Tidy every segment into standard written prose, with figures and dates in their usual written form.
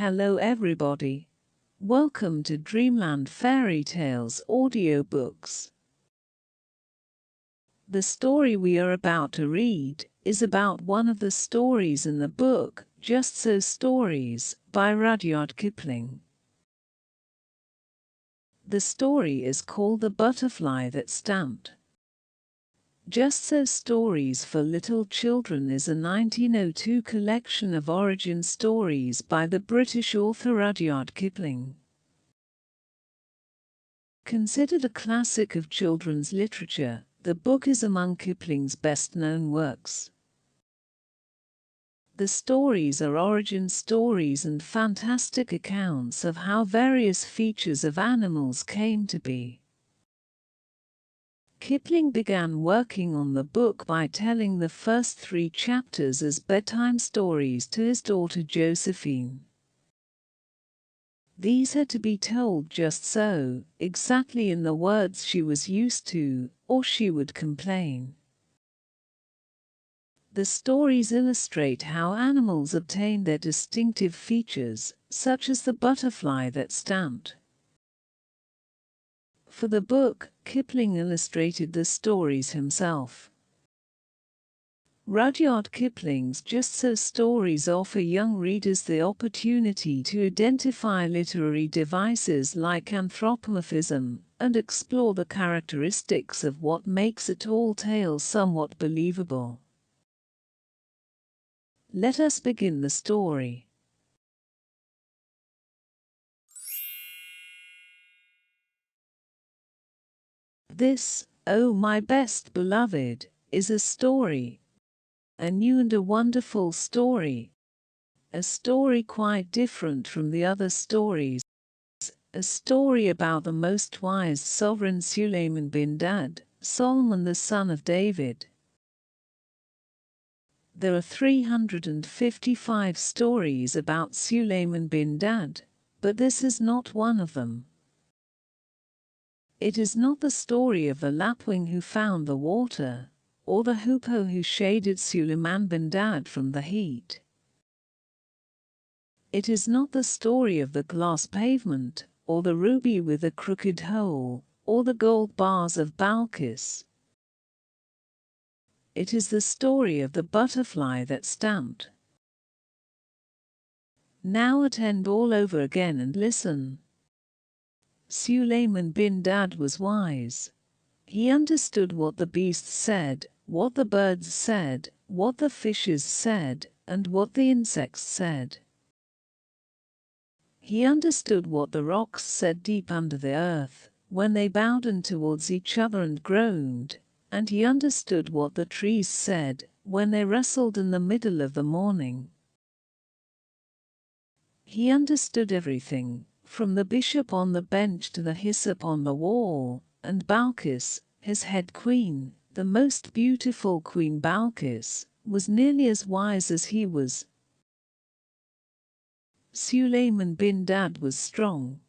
Hello everybody. Welcome to Dreamland Fairy Tales audiobooks. The story we are about to read is about one of the stories in the book, Just So Stories, by Rudyard Kipling. The story is called The Butterfly That Stamped. Just So Stories for Little Children is a 1902 collection of origin stories by the British author Rudyard Kipling. Considered a classic of children's literature, the book is among Kipling's best-known works. The stories are origin stories and fantastic accounts of how various features of animals came to be. Kipling began working on the book by telling the first 3 chapters as bedtime stories to his daughter Josephine. These had to be told just so, exactly in the words she was used to, or she would complain. The stories illustrate how animals obtain their distinctive features, such as the butterfly that stamped. For the book, Kipling illustrated the stories himself. Rudyard Kipling's Just So stories offer young readers the opportunity to identify literary devices like anthropomorphism and explore the characteristics of what makes a tall tale somewhat believable. Let us begin the story. This, oh my best beloved, is a story. A new and a wonderful story. A story quite different from the other stories. A story about the most wise sovereign Suleiman bin Dad, Solomon the son of David. There are 355 stories about Suleiman bin Dad, but this is not one of them. It is not the story of the lapwing who found the water, or the hoopoe who shaded Suleiman bin Dad from the heat. It is not the story of the glass pavement, or the ruby with a crooked hole, or the gold bars of Balkis. It is the story of the butterfly that stamped. Now attend all over again and listen. Suleiman bin Dad was wise. He understood what the beasts said, what the birds said, what the fishes said, and what the insects said. He understood what the rocks said deep under the earth, when they bowed in towards each other and groaned, and he understood what the trees said, when they rustled in the middle of the morning. He understood everything, from the bishop on the bench to the hyssop on the wall, and Balkis, his head queen, the most beautiful Queen Balkis, was nearly as wise as he was. Suleiman bin Dad was strong.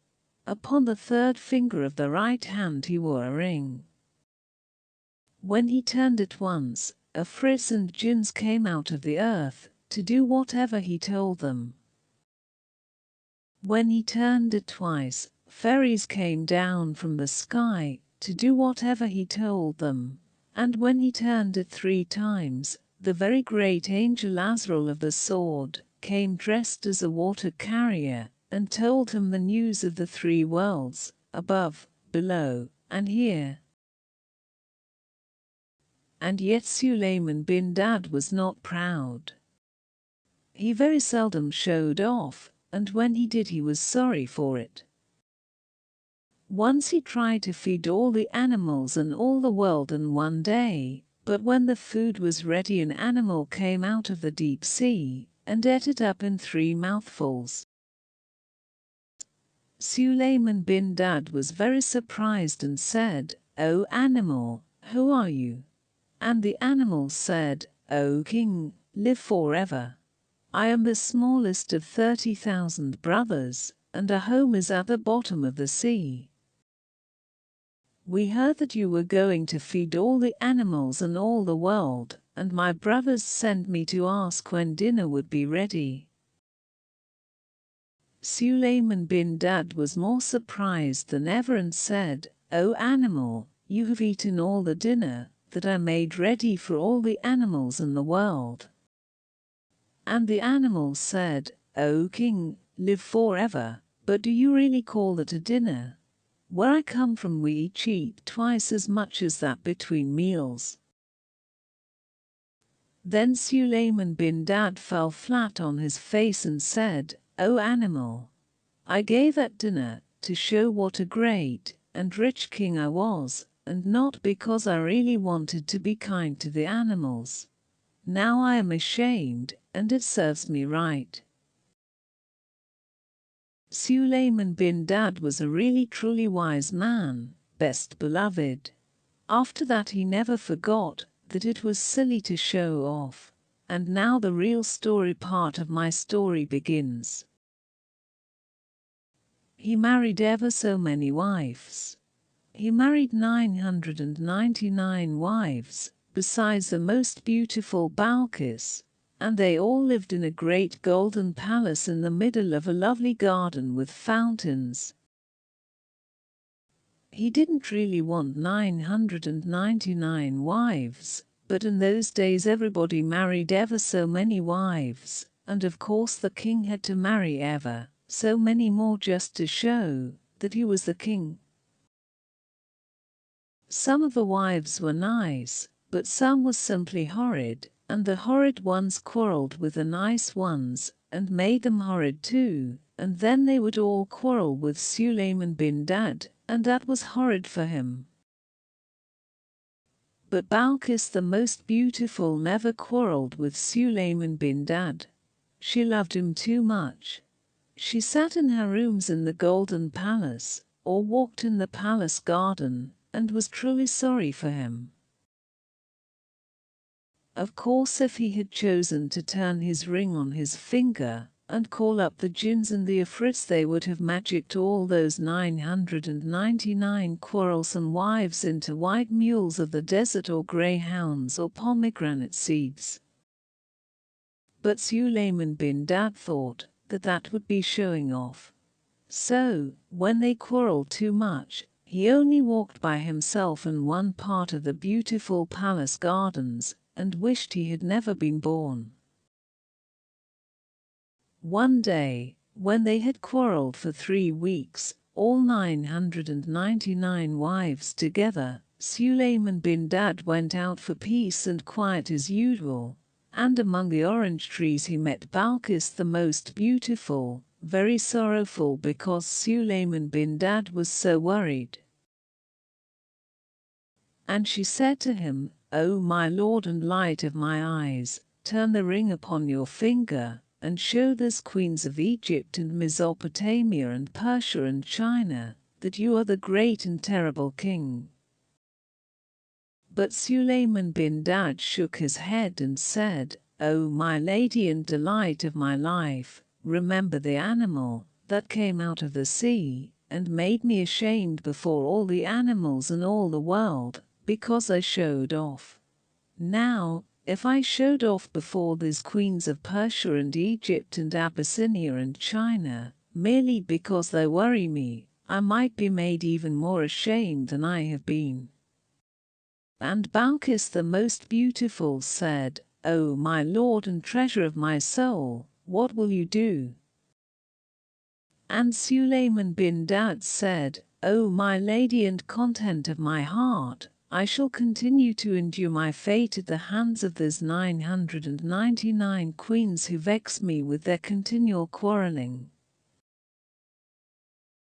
Upon the 3rd finger of the right hand he wore a ring. When he turned it once, Afrits and jinns came out of the earth, to do whatever he told them. When he turned it twice, fairies came down from the sky, to do whatever he told them. And when he turned it 3 times, the very great angel Azrael of the sword came dressed as a water carrier, and told him the news of the 3 worlds, above, below, and here. And yet Suleiman bin Dad was not proud. He very seldom showed off, and when he did he was sorry for it. Once he tried to feed all the animals and all the world in one day, but when the food was ready an animal came out of the deep sea, and ate it up in 3 mouthfuls. Suleiman bin Dad was very surprised and said, "O animal, who are you?" And the animal said, "O king, live forever. I am the smallest of 30,000 brothers, and our home is at the bottom of the sea. We heard that you were going to feed all the animals and all the world, and my brothers sent me to ask when dinner would be ready." Sulayman bin Dad was more surprised than ever and said, "O animal, you have eaten all the dinner that I made ready for all the animals in the world." And the animal said, "O king, live forever, but do you really call it a dinner? Where I come from we each eat twice as much as that between meals." Then Sulayman bin Dad fell flat on his face and said, "O animal, I gave that dinner to show what a great and rich king I was, and not because I really wanted to be kind to the animals. Now I am ashamed, and it serves me right." Sulayman bin Dad was a really truly wise man, best beloved. After that he never forgot that it was silly to show off. And now the real story part of my story begins. He married ever so many wives. He married 999 wives, besides the most beautiful Balkis, and they all lived in a great golden palace in the middle of a lovely garden with fountains. He didn't really want 999 wives, but in those days everybody married ever so many wives, and of course the king had to marry ever so many more just to show that he was the king. Some of the wives were nice, but some were simply horrid, and the horrid ones quarreled with the nice ones, and made them horrid too, and then they would all quarrel with Sulayman bin Dad, and that was horrid for him. But Balkis the most beautiful never quarreled with Sulayman bin Dad. She loved him too much. She sat in her rooms in the golden palace, or walked in the palace garden, and was truly sorry for him. Of course, if he had chosen to turn his ring on his finger and call up the jinns and the afrits, they would have magicked all those 999 quarrelsome wives into white mules of the desert or greyhounds or pomegranate seeds. But Sulayman bin Dad thought that that would be showing off. So, when they quarreled too much, he only walked by himself in one part of the beautiful palace gardens and wished he had never been born. One day, when they had quarreled for 3 weeks, all 999 wives together, Sulayman bin Dad went out for peace and quiet as usual, and among the orange trees he met Balkis the most beautiful, very sorrowful because Sulayman bin Dad was so worried. And she said to him, "O my lord and light of my eyes, turn the ring upon your finger, and show this queens of Egypt and Mesopotamia and Persia and China, that you are the great and terrible king." But Sulayman bin Dad shook his head and said, "O my lady and delight of my life, remember the animal that came out of the sea and made me ashamed before all the animals in all the world, because I showed off. Now, if I showed off before these queens of Persia and Egypt and Abyssinia and China, merely because they worry me, I might be made even more ashamed than I have been." And Balkis the most beautiful said, "O my lord and treasure of my soul, what will you do?" And Sulayman bin Dad said, "O my lady and content of my heart, I shall continue to endure my fate at the hands of those 999 queens who vex me with their continual quarreling."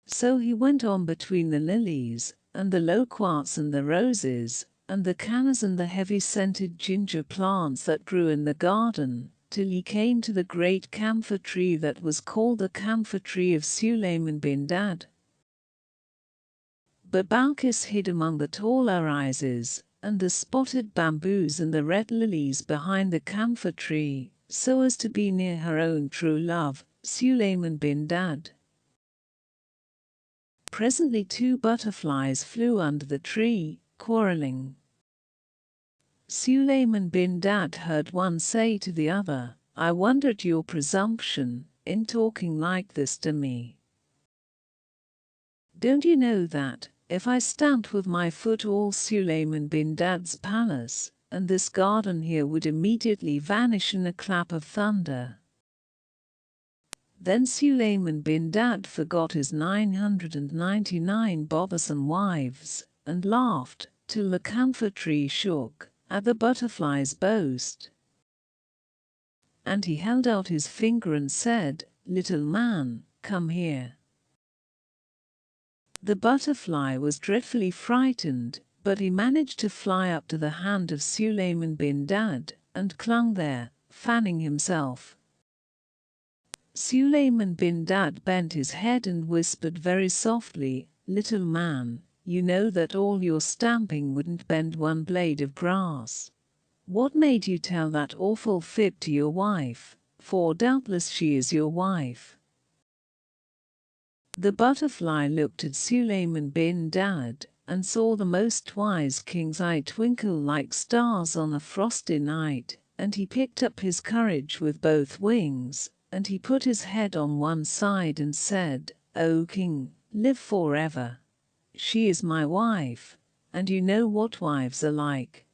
So he went on between the lilies, and the loquats and the roses, and the cannas and the heavy-scented ginger plants that grew in the garden, till he came to the great camphor tree that was called the camphor tree of Sulayman bin Dad. But Balkis hid among the tall irises, and the spotted bamboos and the red lilies behind the camphor tree, so as to be near her own true love, Sulayman bin Dad. Presently 2 butterflies flew under the tree, quarreling. Sulayman bin Dad heard one say to the other, "I wonder at your presumption. in talking like this to me? Don't you know that, if I stamped with my foot all Suleiman bin Dad's palace, and this garden here would immediately vanish in a clap of thunder? Then Suleiman bin Dad forgot his 999 bothersome wives, and laughed, till the camphor tree shook, at the butterfly's boast. And he held out his finger and said, "Little man, come here." The butterfly was dreadfully frightened, but he managed to fly up to the hand of Suleiman bin Dad, and clung there, fanning himself. Suleiman bin Dad bent his head and whispered very softly, "Little man, you know that all your stamping wouldn't bend one blade of grass. What made you tell that awful fib to your wife, for doubtless she is your wife?" The butterfly looked at Suleiman bin Dad, and saw the most wise king's eye twinkle like stars on a frosty night, and he picked up his courage with both wings, and he put his head on one side and said, "O king, live forever. She is my wife, and you know what wives are like."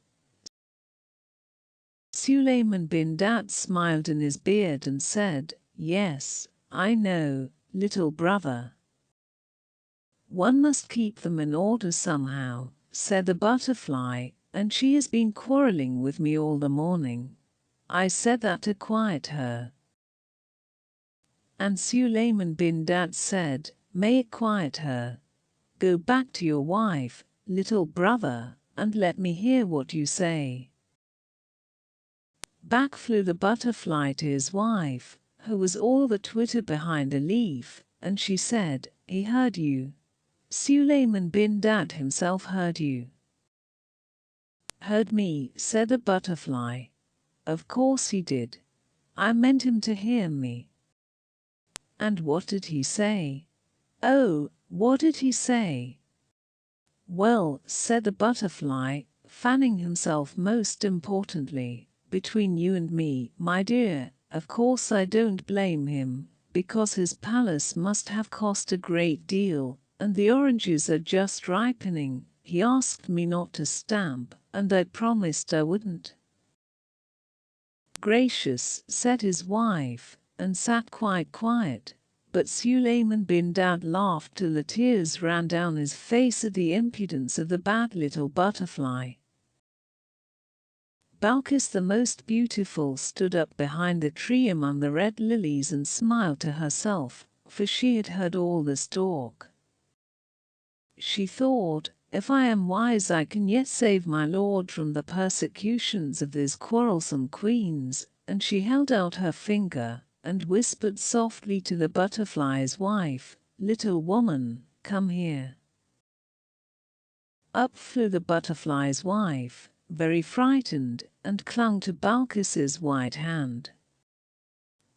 Suleiman bin Dad smiled in his beard and said, "Yes, I know, little brother." "One must keep them in order somehow," said the butterfly, "and she has been quarreling with me all the morning. I said that to quiet her." And Suleiman bin Dad said, "May it quiet her. Go back to your wife, little brother, and let me hear what you say." Back flew the butterfly to his wife, who was all the twitter behind a leaf, and she said, "He heard you. Suleiman bin Dad himself heard you." "Heard me," said the butterfly. "Of course he did. I meant him to hear me." "And what did he say?" "Oh, what did he say?" "Well," said the butterfly, fanning himself most importantly, "between you and me, my dear, of course I don't blame him, because his palace must have cost a great deal, and the oranges are just ripening. He asked me not to stamp, and I promised I wouldn't." "Gracious," said his wife, and sat quite quiet. But Suleiman bin Dad laughed till the tears ran down his face at the impudence of the bad little butterfly. Balkis the most beautiful stood up behind the tree among the red lilies and smiled to herself, for she had heard all this talk. She thought, "If I am wise I can yet save my lord from the persecutions of these quarrelsome queens," and she held out her finger, and whispered softly to the butterfly's wife, "Little woman, come here." Up flew the butterfly's wife, very frightened, and clung to Balkis's white hand.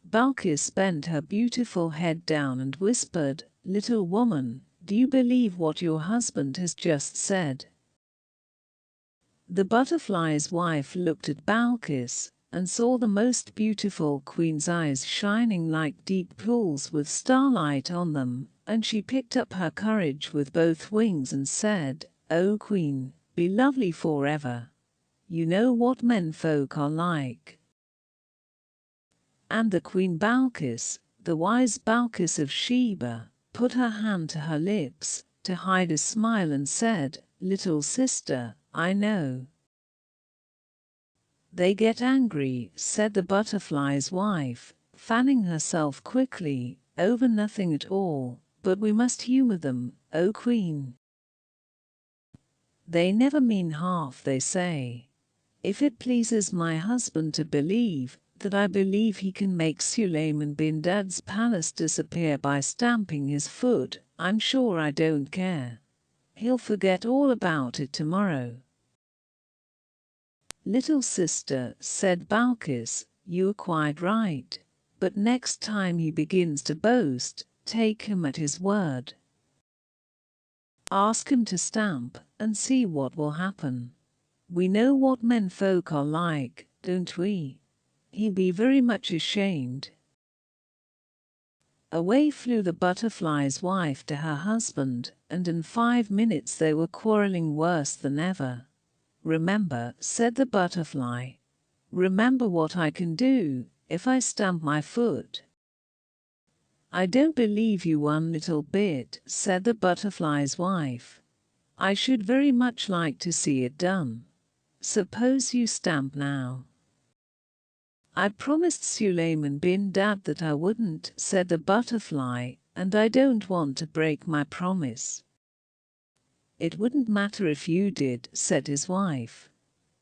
Balkis bent her beautiful head down and whispered, "Little woman, do you believe what your husband has just said?" The butterfly's wife looked at Balkis, and saw the most beautiful queen's eyes shining like deep pools with starlight on them, and she picked up her courage with both wings and said, "O queen, be lovely forever. You know what men folk are like." And the queen Balkis, the wise Balkis of Sheba, put her hand to her lips to hide a smile and said, "Little sister, I know." "They get angry," said the butterfly's wife, fanning herself quickly, "over nothing at all, but we must humor them, O queen. They never mean half they say. If it pleases my husband to believe that I believe he can make Suleiman bin Dad's palace disappear by stamping his foot, I'm sure I don't care. He'll forget all about it tomorrow." "Little sister," said Balkis, "you are quite right. But next time he begins to boast, take him at his word. Ask him to stamp, and see what will happen. We know what men folk are like, don't we? He'll be very much ashamed." Away flew the butterfly's wife to her husband, and in 5 minutes they were quarreling worse than ever. "Remember," said the butterfly, "remember what I can do if I stamp my foot." "I don't believe you one little bit," said the butterfly's wife. "I should very much like to see it done. Suppose you stamp now." "I promised Suleiman bin Dad that I wouldn't," said the butterfly, "and I don't want to break my promise." "It wouldn't matter if you did," said his wife.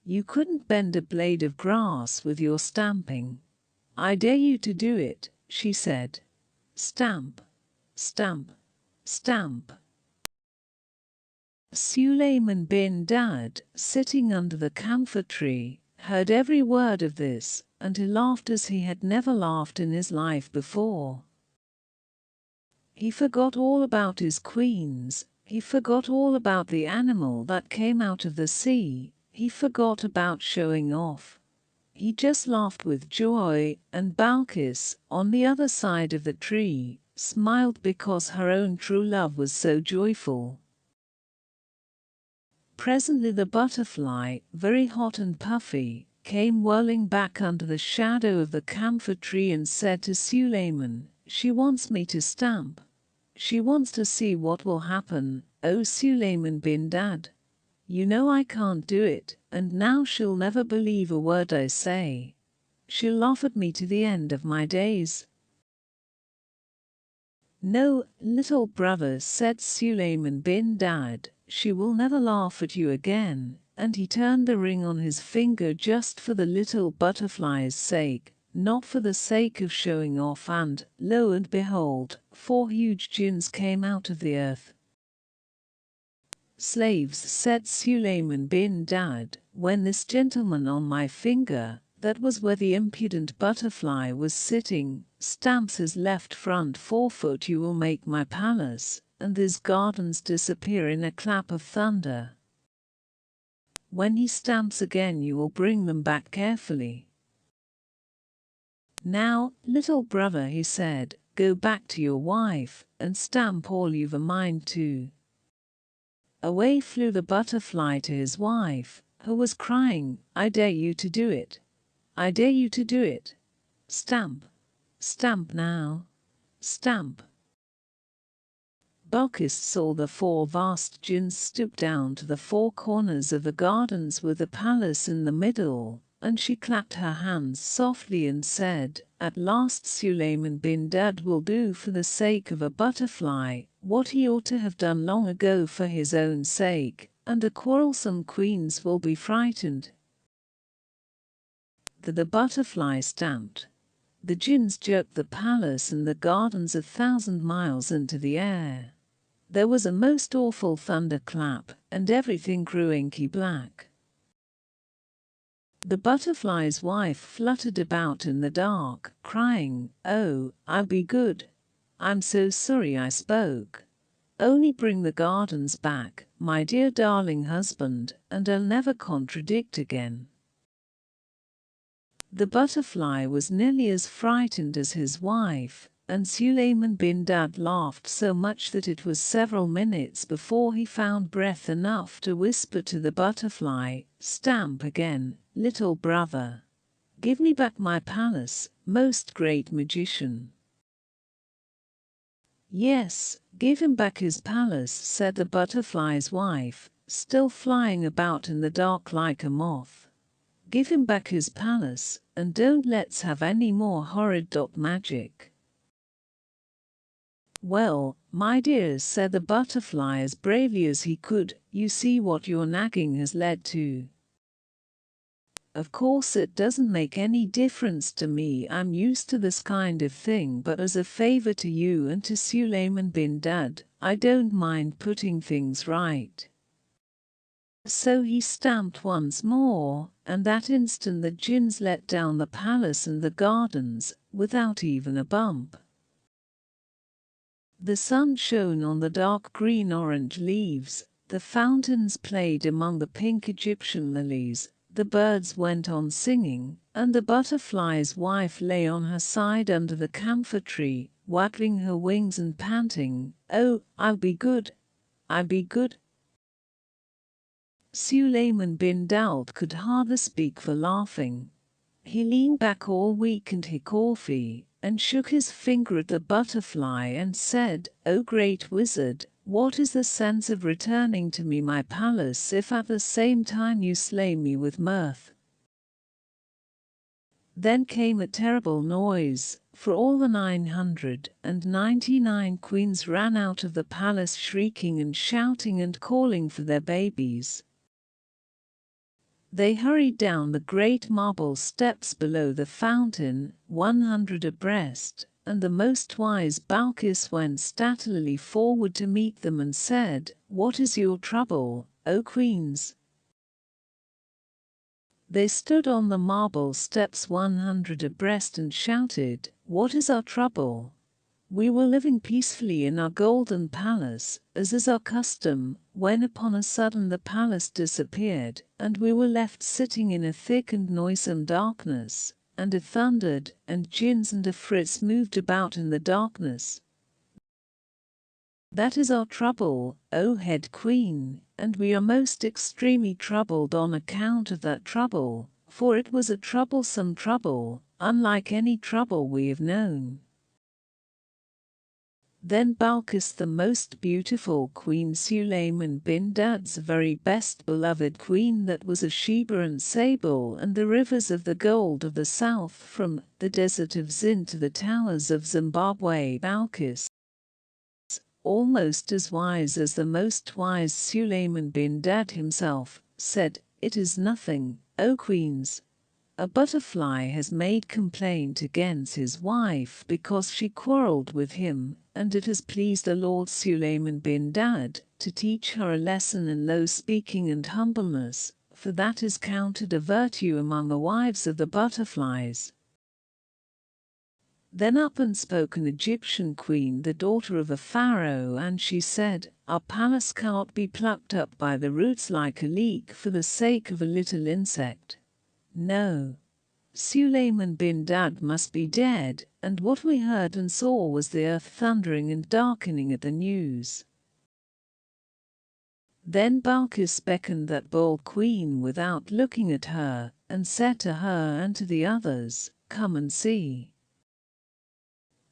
"You couldn't bend a blade of grass with your stamping." "I dare you to do it," she said. "Stamp, stamp, stamp." Suleiman bin Dad, sitting under the camphor tree, heard every word of this, and he laughed as he had never laughed in his life before. He forgot all about his queens, he forgot all about the animal that came out of the sea, he forgot about showing off. He just laughed with joy, and Balkis, on the other side of the tree, smiled because her own true love was so joyful. Presently the butterfly, very hot and puffy, came whirling back under the shadow of the camphor tree and said to Suleiman, "She wants me to stamp. She wants to see what will happen, oh Suleiman bin Dad. You know I can't do it, and now she'll never believe a word I say. She'll laugh at me to the end of my days." "No, little brother," said Suleiman bin Dad, "she will never laugh at you again," and he turned the ring on his finger just for the little butterfly's sake, not for the sake of showing off, and, lo and behold, 4 huge jinns came out of the earth. "Slaves," said Suleiman bin Dad, "when this gentleman on my finger," that was where the impudent butterfly was sitting, "stamps his left front forefoot, you will make my palace, and his gardens disappear in a clap of thunder. When he stamps again, you will bring them back carefully. Now, little brother," he said, "go back to your wife, and stamp all you've a mind to." Away flew the butterfly to his wife, who was crying, "I dare you to do it. I dare you to do it. Stamp, stamp now, stamp." Balkis saw the 4 vast jinns stoop down to the 4 corners of the gardens with the palace in the middle, and she clapped her hands softly and said, "At last Suleiman bin Dad will do for the sake of a butterfly what he ought to have done long ago for his own sake, and the quarrelsome queens will be frightened." The butterfly stamped. The jinns jerked the palace and the gardens 1,000 miles into the air. There was a most awful thunderclap, and everything grew inky black. The butterfly's wife fluttered about in the dark, crying, "Oh, I'll be good. I'm so sorry I spoke. Only bring the gardens back, my dear darling husband, and I'll never contradict again." The butterfly was nearly as frightened as his wife, and Suleiman bin Dad laughed so much that it was several minutes before he found breath enough to whisper to the butterfly, "Stamp again, little brother. Give me back my palace, most great magician." "Yes, give him back his palace," said the butterfly's wife, still flying about in the dark like a moth. "Give him back his palace, and don't let's have any more horrid magic." "Well, my dears," said the butterfly as bravely as he could, "you see what your nagging has led to. Of course it doesn't make any difference to me, I'm used to this kind of thing, but as a favor to you and to Suleiman bin Dad, I don't mind putting things right." So he stamped once more, and that instant the jinns let down the palace and the gardens, without even a bump. The sun shone on the dark green-orange leaves, the fountains played among the pink Egyptian lilies, the birds went on singing, and the butterfly's wife lay on her side under the camphor tree, waggling her wings and panting, "Oh, I'll be good, I'll be good." Suleiman bin Daud could hardly speak for laughing. He leaned back all weak and hiccoughy, and shook his finger at the butterfly and said, "O great wizard, what is the sense of returning to me my palace if at the same time you slay me with mirth?" Then came a terrible noise, for all the 999 queens ran out of the palace shrieking and shouting and calling for their babies. They hurried down the great marble steps below the fountain, 100 abreast, and the most wise Balkis went statelily forward to meet them and said, "What is your trouble, O queens?" They stood on the marble steps 100 abreast and shouted, "What is our trouble? We were living peacefully in our golden palace, as is our custom, when upon a sudden the palace disappeared, and we were left sitting in a thick and noisome darkness, and it thundered, and jinns and afrits moved about in the darkness. That is our trouble, O head queen, and we are most extremely troubled on account of that trouble, for it was a troublesome trouble, unlike any trouble we have known." Then Balkis, the most beautiful queen, Suleiman bin Dad's very best beloved queen, that was of Sheba and Sable and the rivers of the gold of the south, from the desert of Zin to the towers of Zimbabwe, Balkis, almost as wise as the most wise Suleiman bin Dad himself, said, "It is nothing, O queens. A butterfly has made complaint against his wife because she quarreled with him, and it has pleased the Lord Suleiman bin Dad to teach her a lesson in low speaking and humbleness, for that is counted a virtue among the wives of the butterflies." Then up and spoke an Egyptian queen, the daughter of a pharaoh, and she said, "Our palace cannot be plucked up by the roots like a leek for the sake of a little insect. No. Suleiman bin Dad must be dead, and what we heard and saw was the earth thundering and darkening at the news." Then Balkis beckoned that bold queen without looking at her, and said to her and to the others, "Come and see."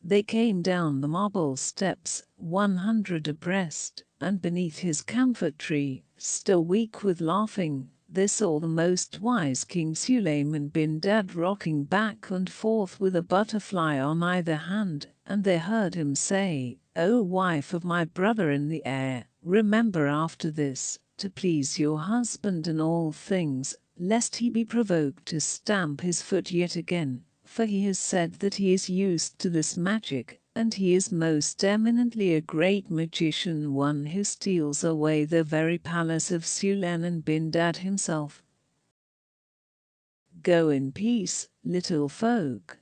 They came down the marble steps, 100 abreast, and beneath his camphor tree, still weak with laughing, they saw the most wise King Suleiman bin Dad rocking back and forth with a butterfly on either hand, and they heard him say, "O wife of my brother in the air, remember after this, to please your husband in all things, lest he be provoked to stamp his foot yet again, for he has said that he is used to this magic, and he is most eminently a great magician, one who steals away the very palace of Suleiman bin Dad himself. Go in peace, little folk."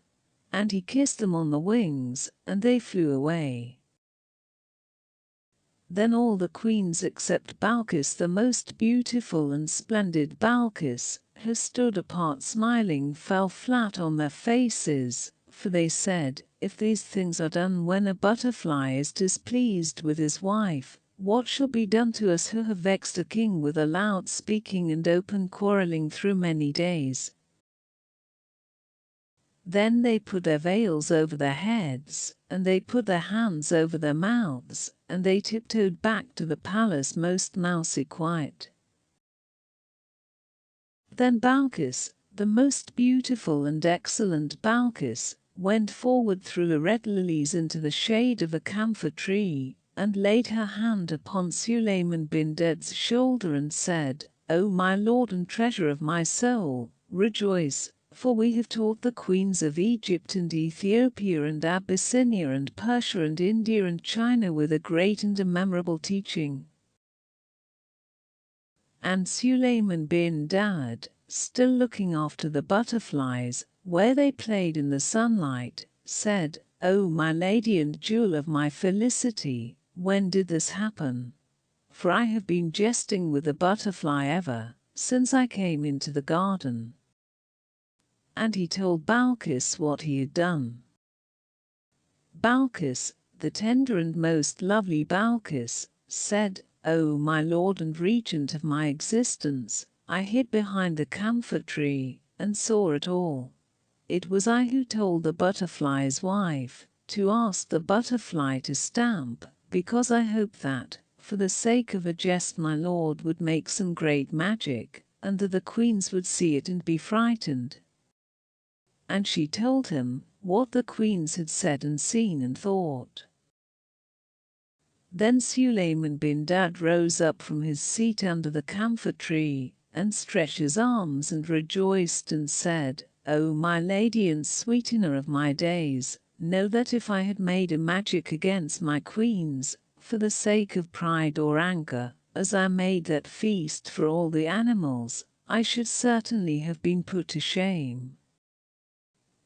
And he kissed them on the wings, and they flew away. Then all the queens except Balkis, the most beautiful and splendid Balkis, who stood apart smiling, fell flat on their faces, for they said, "If these things are done when a butterfly is displeased with his wife, what shall be done to us who have vexed a king with a loud speaking and open quarrelling through many days?" Then they put their veils over their heads, and they put their hands over their mouths, and they tiptoed back to the palace most mousy quiet. Then Balkis, the most beautiful and excellent Balkis, went forward through the red lilies into the shade of a camphor tree, and laid her hand upon Suleiman bin Dad's shoulder and said, "O my lord and treasure of my soul, rejoice, for we have taught the queens of Egypt and Ethiopia and Abyssinia and Persia and India and China with a great and immemorable teaching." And Suleiman bin Dad, still looking after the butterflies, where they played in the sunlight, said, "O my lady and jewel of my felicity, when did this happen? For I have been jesting with the butterfly ever since I came into the garden." And he told Balkis what he had done. Balkis, the tender and most lovely Balkis, said, "O my lord and regent of my existence, I hid behind the camphor tree and saw it all. It was I who told the butterfly's wife to ask the butterfly to stamp, because I hoped that, for the sake of a jest, my lord would make some great magic, and that the queens would see it and be frightened." And she told him what the queens had said and seen and thought. Then Sulayman bin Dad rose up from his seat under the camphor tree, and stretched his arms and rejoiced and said, "O my lady and sweetener of my days, know that if I had made a magic against my queens, for the sake of pride or anger, as I made that feast for all the animals, I should certainly have been put to shame.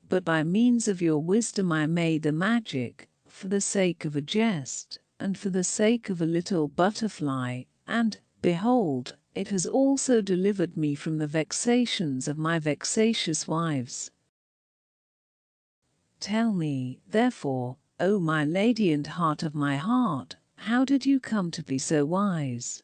But by means of your wisdom I made the magic, for the sake of a jest, and for the sake of a little butterfly, and, behold, it has also delivered me from the vexations of my vexatious wives. Tell me, therefore, O my lady and heart of my heart, how did you come to be so wise?"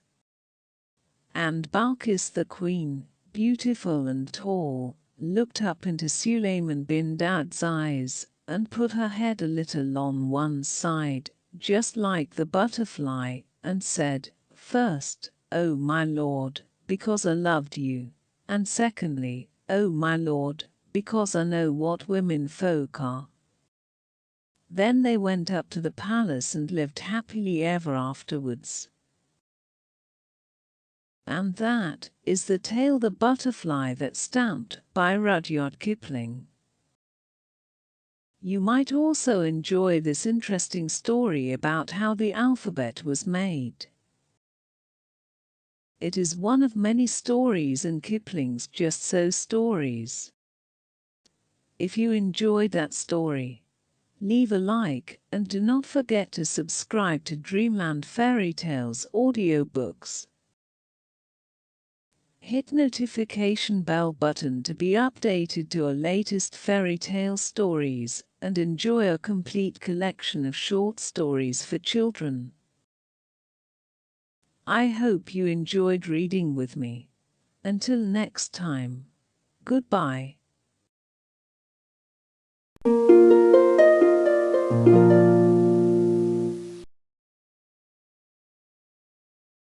And Balkis the queen, beautiful and tall, looked up into Sulayman bin Dad's eyes, and put her head a little on one side, just like the butterfly, and said, "First, O my lord, because I loved you, and secondly, O my lord, because I know what women folk are." Then they went up to the palace and lived happily ever afterwards. And that is the tale The Butterfly That Stamped by Rudyard Kipling. You might also enjoy this interesting story about how the alphabet was made. It is one of many stories in Kipling's Just So stories. If you enjoyed that story, leave a like and do not forget to subscribe to Dreamland Fairy Tales audiobooks. Hit notification bell button to be updated to our latest fairy tale stories and enjoy a complete collection of short stories for children. I hope you enjoyed reading with me. Until next time, goodbye.